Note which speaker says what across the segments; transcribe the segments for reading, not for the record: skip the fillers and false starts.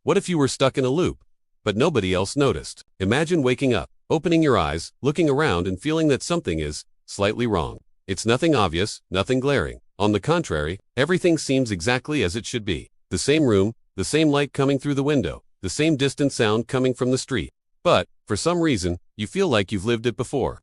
Speaker 1: What if you were stuck in a loop, but nobody else noticed? Imagine waking up, opening your eyes, looking around and feeling that something is slightly wrong. It's nothing obvious, nothing glaring. On the contrary, everything seems exactly as it should be. The same room, the same light coming through the window, the same distant sound coming from the street. But, for some reason, you feel like you've lived it before.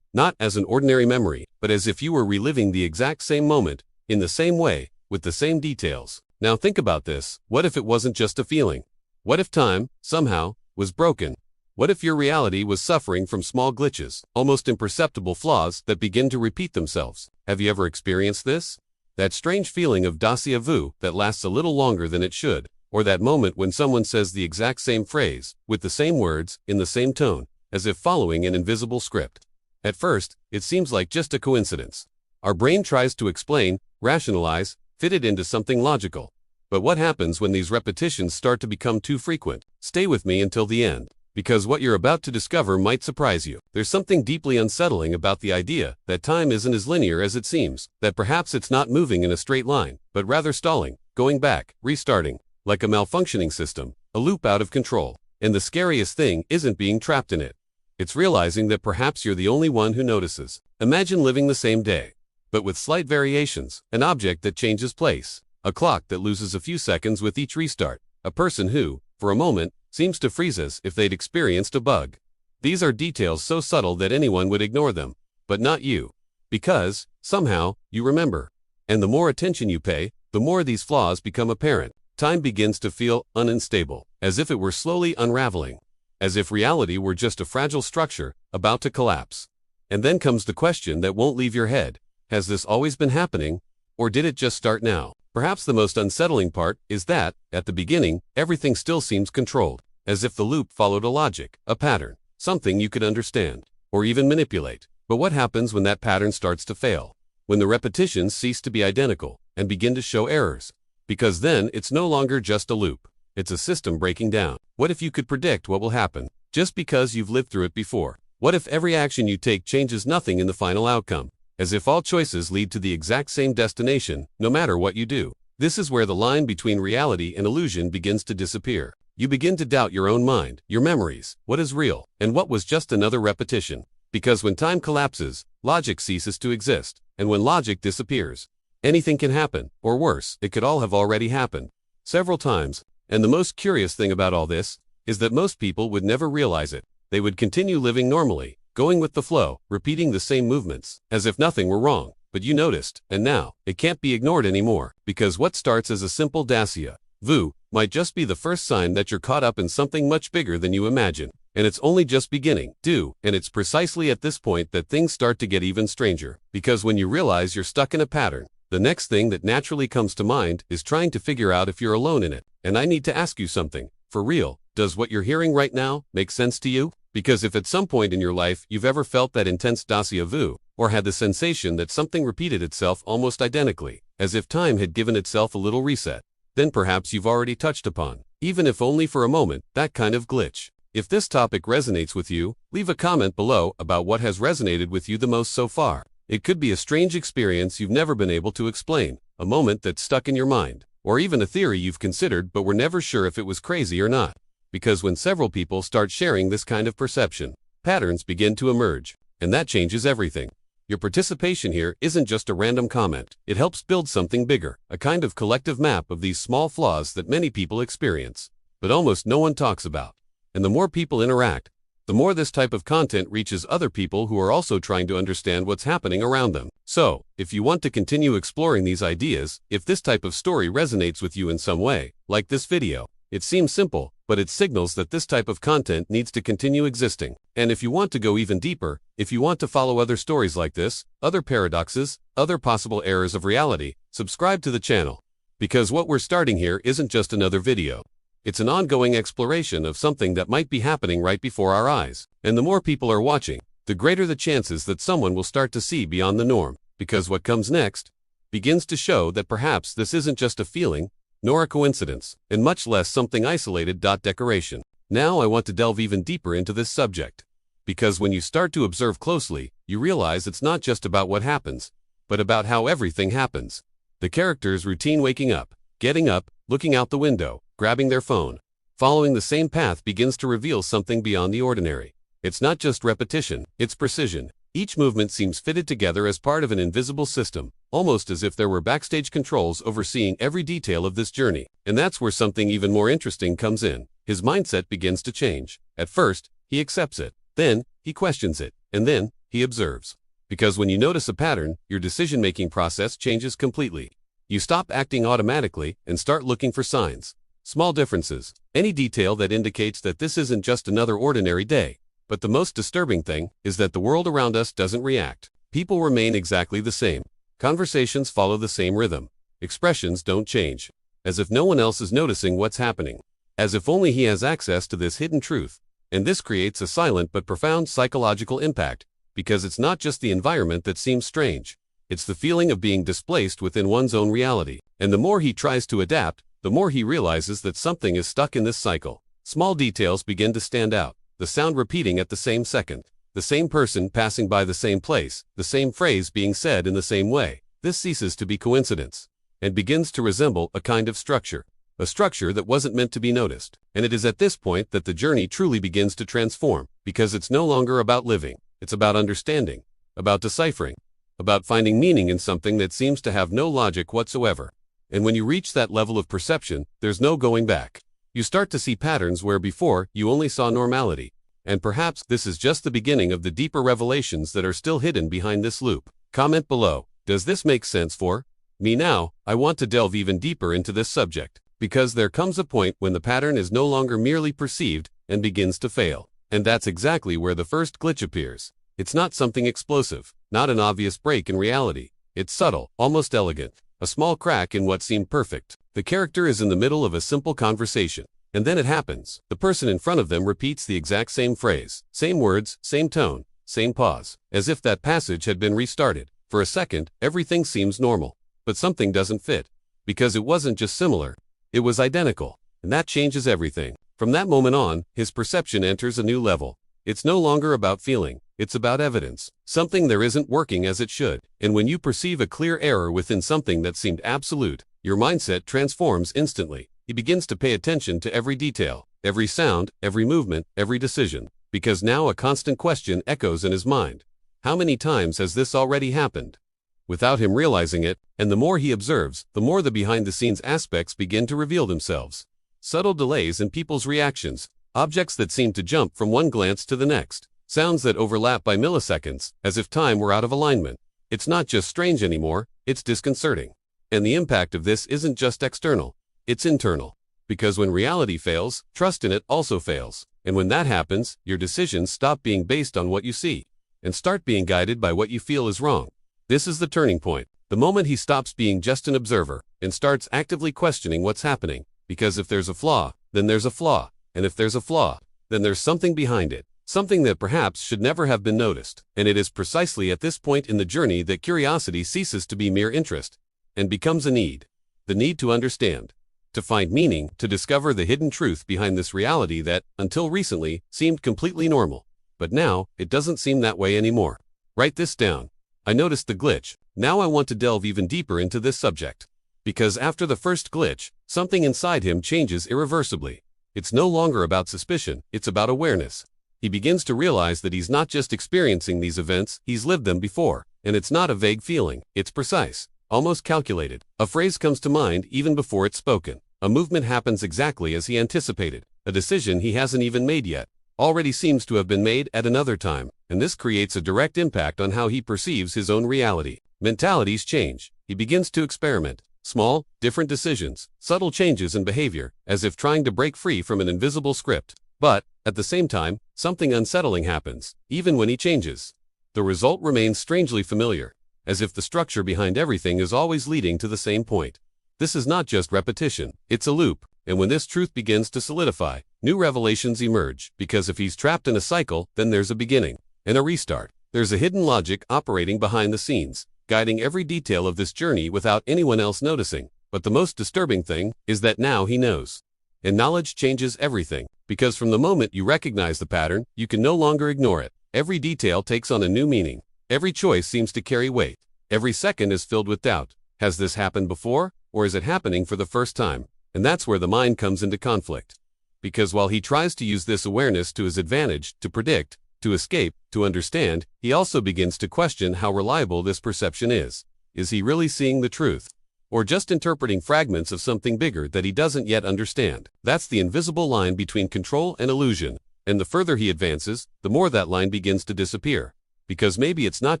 Speaker 1: Not as an ordinary memory, but as if you were reliving the exact same moment, in the same way, with the same details. Now think about this. What if it wasn't just a feeling? What if time, somehow, was broken? What if your reality was suffering from small glitches, almost imperceptible flaws that begin to repeat themselves? Have you ever experienced this? That strange feeling of déjà vu that lasts a little longer than it should, or that moment when someone says the exact same phrase, with the same words, in the same tone, as if following an invisible script. At first, it seems like just a coincidence. Our brain tries to explain, rationalize, fit it into something logical. But what happens when these repetitions start to become too frequent? Stay with me until the end, because what you're about to discover might surprise you. There's something deeply unsettling about the idea that time isn't as linear as it seems, that perhaps it's not moving in a straight line, but rather stalling, going back, restarting, like a malfunctioning system, a loop out of control. And the scariest thing isn't being trapped in it. It's realizing that perhaps you're the only one who notices. Imagine living the same day, but with slight variations, an object that changes place, a clock that loses a few seconds with each restart, a person who, for a moment, seems to freeze as if they'd experienced a bug. These are details so subtle that anyone would ignore them, but not you. Because, somehow, you remember. And the more attention you pay, the more these flaws become apparent. Time begins to feel unstable, as if it were slowly unraveling, as if reality were just a fragile structure about to collapse. And then comes the question that won't leave your head. Has this always been happening, or did it just start now? Perhaps the most unsettling part is that, at the beginning, everything still seems controlled, as if the loop followed a logic, a pattern, something you could understand, or even manipulate. But what happens when that pattern starts to fail? When the repetitions cease to be identical, and begin to show errors? Because then it's no longer just a loop. It's a system breaking down. What if you could predict what will happen, just because you've lived through it before? What if every action you take changes nothing in the final outcome? As if all choices lead to the exact same destination, no matter what you do. This is where the line between reality and illusion begins to disappear. You begin to doubt your own mind, your memories, what is real, and what was just another repetition. Because when time collapses, logic ceases to exist, and when logic disappears, anything can happen, or worse, it could all have already happened. Several times. And the most curious thing about all this is that most people would never realize it. They would continue living normally, going with the flow, repeating the same movements, as if nothing were wrong. But you noticed, and now, it can't be ignored anymore, because what starts as a simple déjà vu might just be the first sign that you're caught up in something much bigger than you imagine. And it's only just beginning, and it's precisely at this point that things start to get even stranger. Because when you realize you're stuck in a pattern, the next thing that naturally comes to mind is trying to figure out if you're alone in it. And I need to ask you something. For real, does what you're hearing right now make sense to you? Because if at some point in your life you've ever felt that intense déjà vu, or had the sensation that something repeated itself almost identically, as if time had given itself a little reset, then perhaps you've already touched upon, even if only for a moment, that kind of glitch. If this topic resonates with you, leave a comment below about what has resonated with you the most so far. It could be a strange experience you've never been able to explain, a moment that's stuck in your mind, or even a theory you've considered but were never sure if it was crazy or not. Because when several people start sharing this kind of perception, patterns begin to emerge, and that changes everything. Your participation here isn't just a random comment. It helps build something bigger, a kind of collective map of these small flaws that many people experience, but almost no one talks about. And the more people interact, the more this type of content reaches other people who are also trying to understand what's happening around them. So, if you want to continue exploring these ideas, if this type of story resonates with you in some way, like this video, it seems simple, but it signals that this type of content needs to continue existing. And if you want to go even deeper, if you want to follow other stories like this, other paradoxes, other possible errors of reality, subscribe to the channel. Because what we're starting here isn't just another video. It's an ongoing exploration of something that might be happening right before our eyes. And the more people are watching, the greater the chances that someone will start to see beyond the norm. Because what comes next begins to show that perhaps this isn't just a feeling, nor a coincidence, and much less something isolated. Decoration. Now I want to delve even deeper into this subject. Because when you start to observe closely, you realize it's not just about what happens, but about how everything happens. The character's routine: waking up, getting up, looking out the window, grabbing their phone, Following the same path begins to reveal something beyond the ordinary. It's not just repetition, it's precision. Each movement seems fitted together as part of an invisible system, almost as if there were backstage controls overseeing every detail of this journey. And that's where something even more interesting comes in. His mindset begins to change. At first, he accepts it. Then, he questions it. And then, he observes. Because when you notice a pattern, your decision-making process changes completely. You stop acting automatically and start looking for signs. Small differences. Any detail that indicates that this isn't just another ordinary day. But the most disturbing thing is that the world around us doesn't react. People remain exactly the same. Conversations follow the same rhythm. Expressions don't change. As if no one else is noticing what's happening. As if only he has access to this hidden truth. And this creates a silent but profound psychological impact, because it's not just the environment that seems strange. It's the feeling of being displaced within one's own reality. And the more he tries to adapt, the more he realizes that something is stuck in this cycle. Small details begin to stand out. The sound repeating at the same second, the same person passing by the same place, the same phrase being said in the same way. This ceases to be coincidence and begins to resemble a kind of structure, a structure that wasn't meant to be noticed. And it is at this point that the journey truly begins to transform, because it's no longer about living, it's about understanding, about deciphering, about finding meaning in something that seems to have no logic whatsoever. And when you reach that level of perception, there's no going back. You start to see patterns where before you only saw normality. And perhaps this is just the beginning of the deeper revelations that are still hidden behind this loop. Comment below, does this make sense for me now? I want to delve even deeper into this subject, because there comes a point when the pattern is no longer merely perceived and begins to fail. And that's exactly where the first glitch appears. It's not something explosive, not an obvious break in reality. It's subtle, almost elegant. A small crack in what seemed perfect. The character is in the middle of a simple conversation. And then it happens. The person in front of them repeats the exact same phrase, same words, same tone, same pause, as if that passage had been restarted. For a second, everything seems normal. But something doesn't fit. Because it wasn't just similar, it was identical. And that changes everything. From that moment on, his perception enters a new level. It's no longer about feeling. It's about evidence. Something there isn't working as it should. And when you perceive a clear error within something that seemed absolute, your mindset transforms instantly. He begins to pay attention to every detail, every sound, every movement, every decision. Because now a constant question echoes in his mind. How many times has this already happened? Without him realizing it, and the more he observes, the more the behind-the-scenes aspects begin to reveal themselves. Subtle delays in people's reactions, objects that seem to jump from one glance to the next. Sounds that overlap by milliseconds, as if time were out of alignment. It's not just strange anymore, it's disconcerting. And the impact of this isn't just external, it's internal. Because when reality fails, trust in it also fails. And when that happens, your decisions stop being based on what you see, and start being guided by what you feel is wrong. This is the turning point. The moment he stops being just an observer, and starts actively questioning what's happening. Because if there's a flaw, then there's a flaw. And if there's a flaw, then there's something behind it. Something that perhaps should never have been noticed. And it is precisely at this point in the journey that curiosity ceases to be mere interest and becomes a need. The need to understand, to find meaning, to discover the hidden truth behind this reality that, until recently, seemed completely normal. But now, it doesn't seem that way anymore. Write this down. I noticed the glitch. Now I want to delve even deeper into this subject. Because after the first glitch, something inside him changes irreversibly. It's no longer about suspicion, it's about awareness. He begins to realize that he's not just experiencing these events, he's lived them before. And it's not a vague feeling, it's precise, almost calculated. A phrase comes to mind even before it's spoken. A movement happens exactly as he anticipated. A decision he hasn't even made yet already seems to have been made at another time. And this creates a direct impact on how he perceives his own reality. Mentalities change. He begins to experiment. Small, different decisions, subtle changes in behavior, as if trying to break free from an invisible script. But, at the same time, something unsettling happens, even when he changes. The result remains strangely familiar, as if the structure behind everything is always leading to the same point. This is not just repetition, it's a loop, and when this truth begins to solidify, new revelations emerge, because if he's trapped in a cycle, then there's a beginning, and a restart. There's a hidden logic operating behind the scenes, guiding every detail of this journey without anyone else noticing. But the most disturbing thing is that now he knows. And knowledge changes everything, because from the moment you recognize the pattern, you can no longer ignore it. Every detail takes on a new meaning. Every choice seems to carry weight. Every second is filled with doubt. Has this happened before, or is it happening for the first time? And that's where the mind comes into conflict. because while he tries to use this awareness to his advantage, to predict, to escape, to understand, he also begins to question how reliable this perception is. Is he really seeing the truth? Or just interpreting fragments of something bigger that he doesn't yet understand? That's the invisible line between control and illusion, and the further he advances, the more that line begins to disappear. Because maybe it's not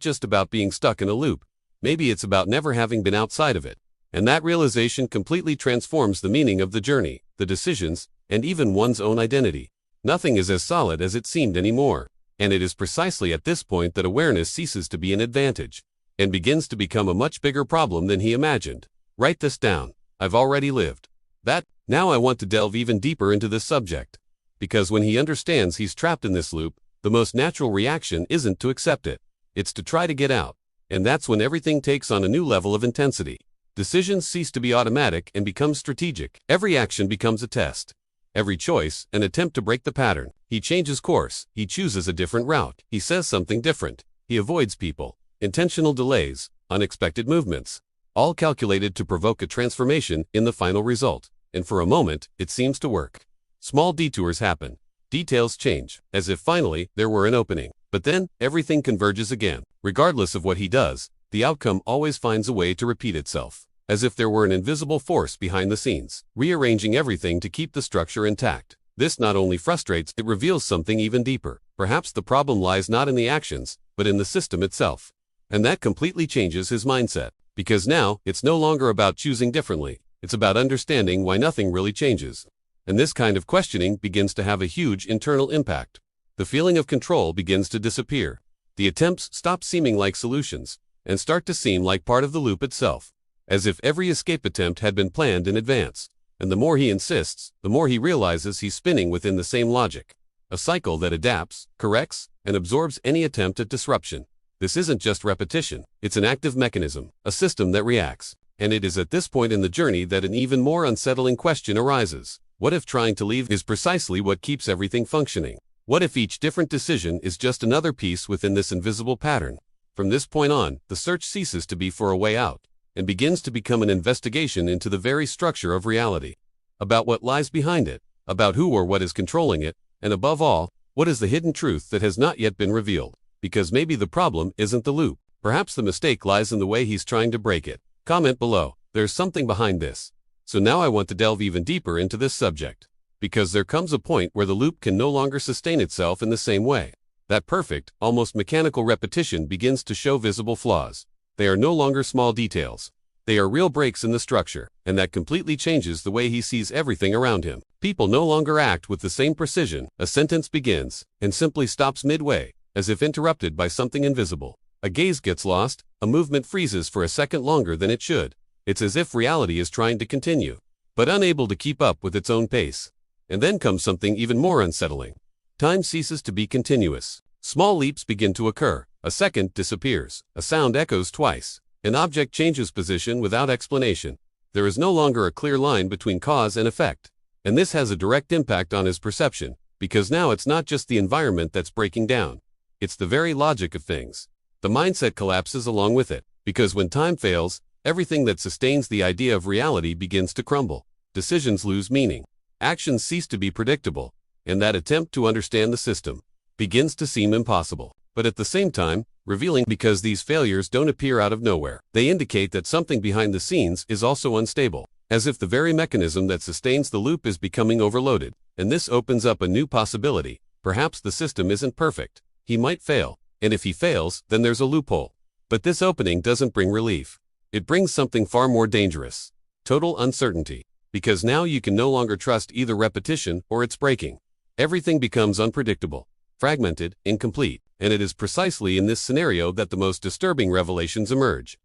Speaker 1: just about being stuck in a loop, maybe it's about never having been outside of it. And that realization completely transforms the meaning of the journey, the decisions, and even one's own identity. Nothing is as solid as it seemed anymore. And it is precisely at this point that awareness ceases to be an advantage, and begins to become a much bigger problem than he imagined. Write this down. I've already lived that. Now I want to delve even deeper into this subject. Because when he understands he's trapped in this loop, the most natural reaction isn't to accept it. It's to try to get out. And that's when everything takes on a new level of intensity. Decisions cease to be automatic and become strategic. Every action becomes a test. Every choice, an attempt to break the pattern. He changes course. He chooses a different route. He says something different. He avoids people. Intentional delays, unexpected movements. All calculated to provoke a transformation in the final result. And for a moment, it seems to work. Small detours happen. Details change, as if finally there were an opening. But then, everything converges again. Regardless of what he does, the outcome always finds a way to repeat itself. As if there were an invisible force behind the scenes, rearranging everything to keep the structure intact. This not only frustrates, it reveals something even deeper. Perhaps the problem lies not in the actions, but in the system itself. And that completely changes his mindset. Because now, it's no longer about choosing differently. It's about understanding why nothing really changes. And this kind of questioning begins to have a huge internal impact. The feeling of control begins to disappear. The attempts stop seeming like solutions, and start to seem like part of the loop itself. As if every escape attempt had been planned in advance. And the more he insists, the more he realizes he's spinning within the same logic. A cycle that adapts, corrects, and absorbs any attempt at disruption. This isn't just repetition, it's an active mechanism, a system that reacts. And it is at this point in the journey that an even more unsettling question arises. What if trying to leave is precisely what keeps everything functioning? What if each different decision is just another piece within this invisible pattern? From this point on, the search ceases to be for a way out, and begins to become an investigation into the very structure of reality. About what lies behind it, about who or what is controlling it, and above all, what is the hidden truth that has not yet been revealed? Because maybe the problem isn't the loop. Perhaps the mistake lies in the way he's trying to break it. Comment below. There's something behind this. So now I want to delve even deeper into this subject. Because there comes a point where the loop can no longer sustain itself in the same way. That perfect, almost mechanical repetition begins to show visible flaws. They are no longer small details. They are real breaks in the structure, and that completely changes the way he sees everything around him. People no longer act with the same precision. A sentence begins, and simply stops midway, as if interrupted by something invisible. A gaze gets lost, a movement freezes for a second longer than it should. It's as if reality is trying to continue, but unable to keep up with its own pace. And then comes something even more unsettling. Time ceases to be continuous. Small leaps begin to occur. A second disappears. A sound echoes twice. An object changes position without explanation. There is no longer a clear line between cause and effect. And this has a direct impact on his perception, because now it's not just the environment that's breaking down. It's the very logic of things. The mindset collapses along with it, because when time fails, everything that sustains the idea of reality begins to crumble. Decisions lose meaning. Actions cease to be predictable, and that attempt to understand the system begins to seem impossible. But at the same time, revealing, because these failures don't appear out of nowhere. They indicate that something behind the scenes is also unstable, as if the very mechanism that sustains the loop is becoming overloaded. And this opens up a new possibility. Perhaps the system isn't perfect. He might fail, and if he fails, then there's a loophole. But this opening doesn't bring relief. It brings something far more dangerous. Total uncertainty. Because now you can no longer trust either repetition or its breaking. Everything becomes unpredictable, fragmented, incomplete, and it is precisely in this scenario that the most disturbing revelations emerge.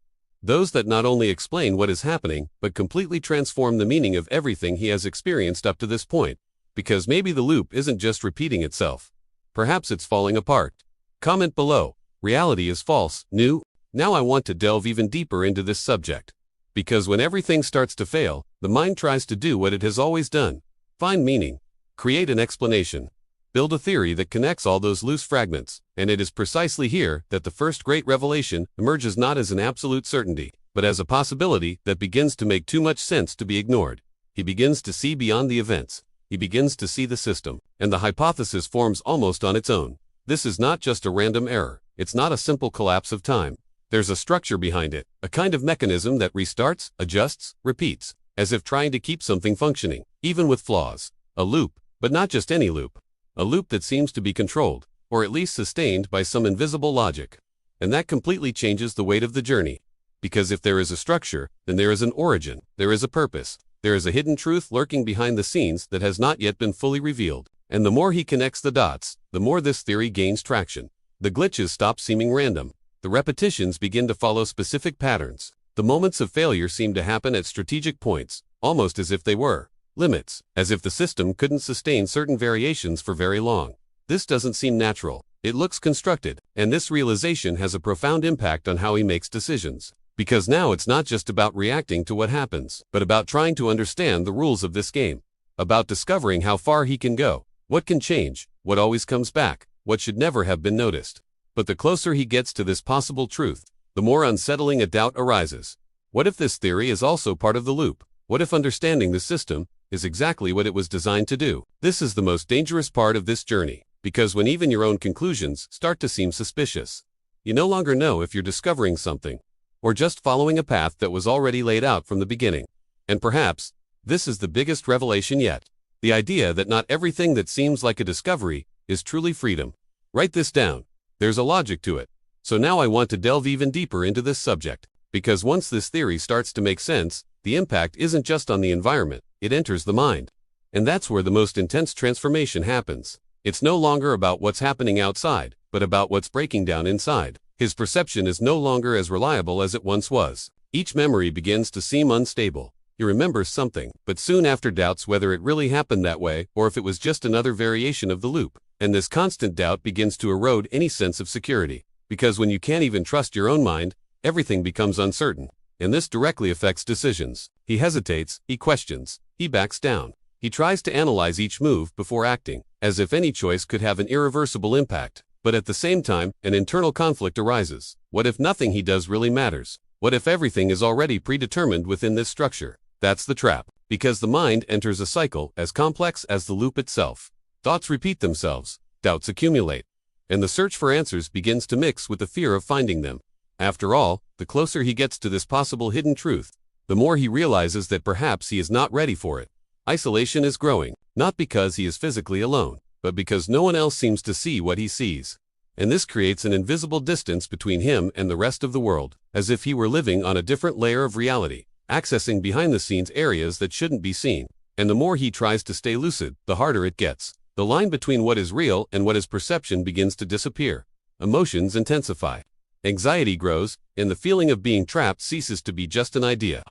Speaker 1: Those that not only explain what is happening, but completely transform the meaning of everything he has experienced up to this point. Because maybe the loop isn't just repeating itself. Perhaps it's falling apart. Comment below. Reality is false, new. Now I want to delve even deeper into this subject. Because when everything starts to fail, the mind tries to do what it has always done. Find meaning. Create an explanation. Build a theory that connects all those loose fragments. And it is precisely here that the first great revelation emerges, not as an absolute certainty, but as a possibility that begins to make too much sense to be ignored. He begins to see beyond the events. he begins to see the system, and the hypothesis forms almost on its own. This is not just a random error. It's not a simple collapse of time. There's a structure behind it, a kind of mechanism that restarts, adjusts, repeats, as if trying to keep something functioning, even with flaws. A loop, but not just any loop. A loop that seems to be controlled, or at least sustained by some invisible logic. And that completely changes the weight of the journey. Because if there is a structure, then there is an origin, there is a purpose, there is a hidden truth lurking behind the scenes that has not yet been fully revealed. And the more he connects the dots, the more this theory gains traction. The glitches stop seeming random. The repetitions begin to follow specific patterns. The moments of failure seem to happen at strategic points, almost as if they were limits, as if the system couldn't sustain certain variations for very long. This doesn't seem natural. It looks constructed, and this realization has a profound impact on how he makes decisions. Because now it's not just about reacting to what happens, but about trying to understand the rules of this game. About discovering how far he can go, what can change, what always comes back, what should never have been noticed. But the closer he gets to this possible truth, the more unsettling a doubt arises. What if this theory is also part of the loop? What if understanding the system is exactly what it was designed to do? This is the most dangerous part of this journey, because when even your own conclusions start to seem suspicious, you no longer know if you're discovering something, or just following a path that was already laid out from the beginning. And perhaps, this is the biggest revelation yet. The idea that not everything that seems like a discovery is truly freedom. Write this down. There's a logic to it. So now I want to delve even deeper into this subject, because once this theory starts to make sense, the impact isn't just on the environment, it enters the mind. And that's where the most intense transformation happens. It's no longer about what's happening outside, but about what's breaking down inside. His perception is no longer as reliable as it once was. Each memory begins to seem unstable. He remembers something, but soon after doubts whether it really happened that way or if it was just another variation of the loop. And this constant doubt begins to erode any sense of security. Because when you can't even trust your own mind, everything becomes uncertain. And this directly affects decisions. He hesitates, he questions, he backs down. He tries to analyze each move before acting, as if any choice could have an irreversible impact. But at the same time, an internal conflict arises. What if nothing he does really matters? What if everything is already predetermined within this structure? That's the trap. Because the mind enters a cycle as complex as the loop itself. Thoughts repeat themselves, doubts accumulate, and the search for answers begins to mix with the fear of finding them. After all, the closer he gets to this possible hidden truth, the more he realizes that perhaps he is not ready for it. Isolation is growing, not because he is physically alone, but because no one else seems to see what he sees. And this creates an invisible distance between him and the rest of the world, as if he were living on a different layer of reality, accessing behind-the-scenes areas that shouldn't be seen. And the more he tries to stay lucid, the harder it gets. The line between what is real and what is perception begins to disappear. Emotions intensify. Anxiety grows, and the feeling of being trapped ceases to be just an idea,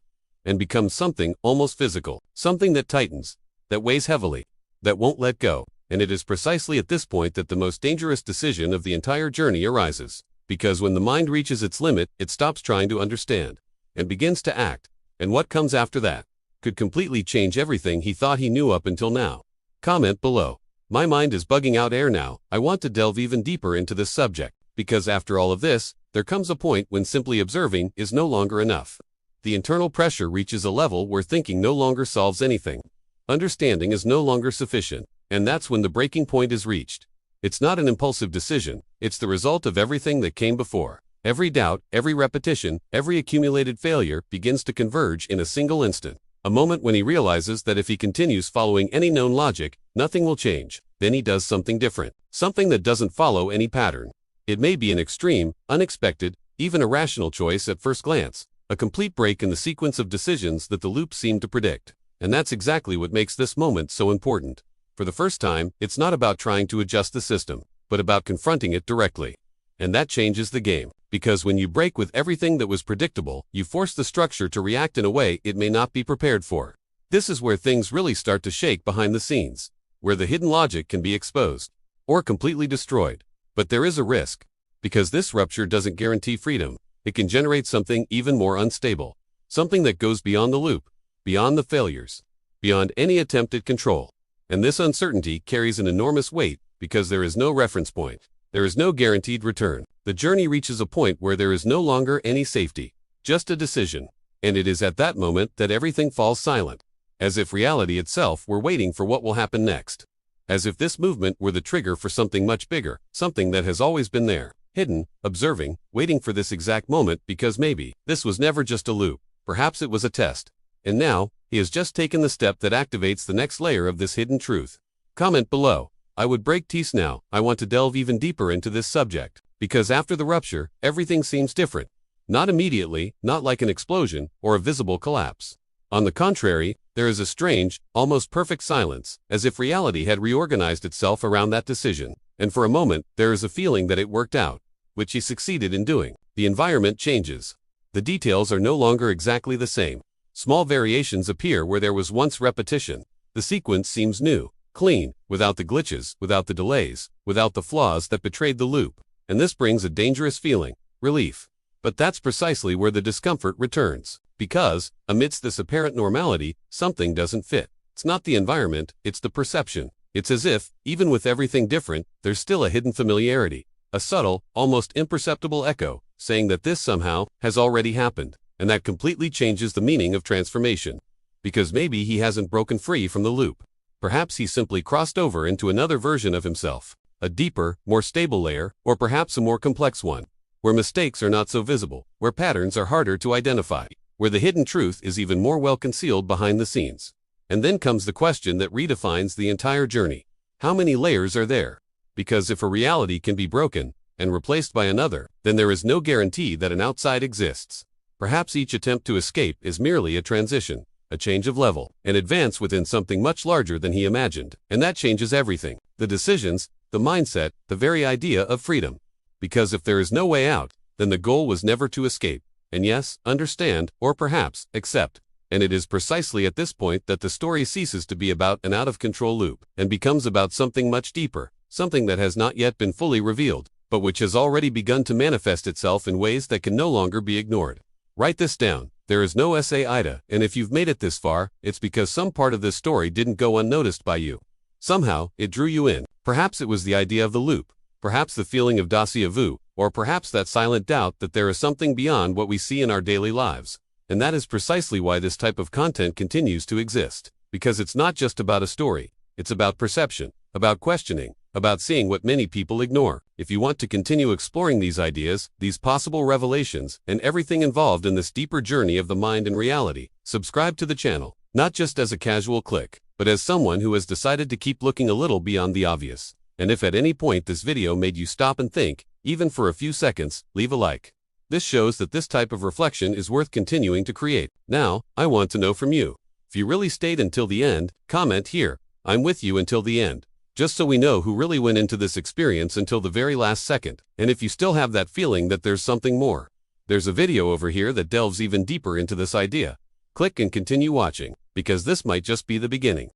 Speaker 1: and becomes something almost physical, something that tightens, that weighs heavily, that won't let go. And it is precisely at this point that the most dangerous decision of the entire journey arises. Because when the mind reaches its limit, it stops trying to understand, and begins to act. And what comes after that could completely change everything he thought he knew up until now. Comment below. My mind is bugging out air now. I want to delve even deeper into this subject, because after all of this, there comes a point when simply observing is no longer enough. The internal pressure reaches a level where thinking no longer solves anything. Understanding is no longer sufficient, and that's when the breaking point is reached. It's not an impulsive decision, it's the result of everything that came before. Every doubt, every repetition, every accumulated failure begins to converge in a single instant. A moment when he realizes that if he continues following any known logic, nothing will change. Then he does something different, something that doesn't follow any pattern. It may be an extreme, unexpected, even irrational choice at first glance, a complete break in the sequence of decisions that the loop seemed to predict. And that's exactly what makes this moment so important. For the first time, it's not about trying to adjust the system, but about confronting it directly. And that changes the game. Because when you break with everything that was predictable, you force the structure to react in a way it may not be prepared for. This is where things really start to shake behind the scenes, where the hidden logic can be exposed, or completely destroyed. But there is a risk, because this rupture doesn't guarantee freedom. It can generate something even more unstable, something that goes beyond the loop, beyond the failures, beyond any attempt at control. And this uncertainty carries an enormous weight, because there is no reference point. There is no guaranteed return. The journey reaches a point where there is no longer any safety, just a decision. And it is at that moment that everything falls silent. as if reality itself were waiting for what will happen next. As if this movement were the trigger for something much bigger, something that has always been there, hidden, observing, waiting for this exact moment because maybe this was never just a loop, perhaps it was a test. And now, he has just taken the step that activates the next layer of this hidden truth. Comment below. I would break tease now. I want to delve even deeper into this subject, because after the rupture, everything seems different. Not immediately, not like an explosion or a visible collapse. On the contrary, there is a strange, almost perfect silence, as if reality had reorganized itself around that decision. And for a moment, there is a feeling that it worked out, which he succeeded in doing. The environment changes. The details are no longer exactly the same. Small variations appear where there was once repetition. The sequence seems new, clean, without the glitches, without the delays, without the flaws that betrayed the loop. And this brings a dangerous feeling, relief. But that's precisely where the discomfort returns. Because, amidst this apparent normality, something doesn't fit. It's not the environment, it's the perception. It's as if, even with everything different, there's still a hidden familiarity. A subtle, almost imperceptible echo, saying that this somehow has already happened. And that completely changes the meaning of transformation. Because maybe he hasn't broken free from the loop. Perhaps he simply crossed over into another version of himself. A deeper, more stable layer, or perhaps a more complex one. Where mistakes are not so visible, where patterns are harder to identify, where the hidden truth is even more well concealed behind the scenes. And then comes the question that redefines the entire journey. How many layers are there? Because if a reality can be broken and replaced by another, then there is no guarantee that an outside exists. Perhaps each attempt to escape is merely a transition, a change of level, an advance within something much larger than he imagined. And that changes everything. The decisions, the mindset, the very idea of freedom. Because if there is no way out, then the goal was never to escape. And yes, understand, or perhaps, accept. And it is precisely at this point that the story ceases to be about an out-of-control loop, and becomes about something much deeper, something that has not yet been fully revealed, but which has already begun to manifest itself in ways that can no longer be ignored. Write this down. There is no essay Ida, and if you've made it this far, it's because some part of this story didn't go unnoticed by you. Somehow, it drew you in. Perhaps it was the idea of the loop, perhaps the feeling of déjà vu, or perhaps that silent doubt that there is something beyond what we see in our daily lives. And that is precisely why this type of content continues to exist. Because it's not just about a story, it's about perception, about questioning, about seeing what many people ignore. If you want to continue exploring these ideas, these possible revelations, and everything involved in this deeper journey of the mind and reality, subscribe to the channel, not just as a casual click, but as someone who has decided to keep looking a little beyond the obvious. And if at any point this video made you stop and think, even for a few seconds, leave a like. This shows that this type of reflection is worth continuing to create. Now, I want to know from you. If you really stayed until the end, comment here. I'm with you until the end. Just so we know who really went into this experience until the very last second. And if you still have that feeling that there's something more, there's a video over here that delves even deeper into this idea. Click and continue watching, because this might just be the beginning.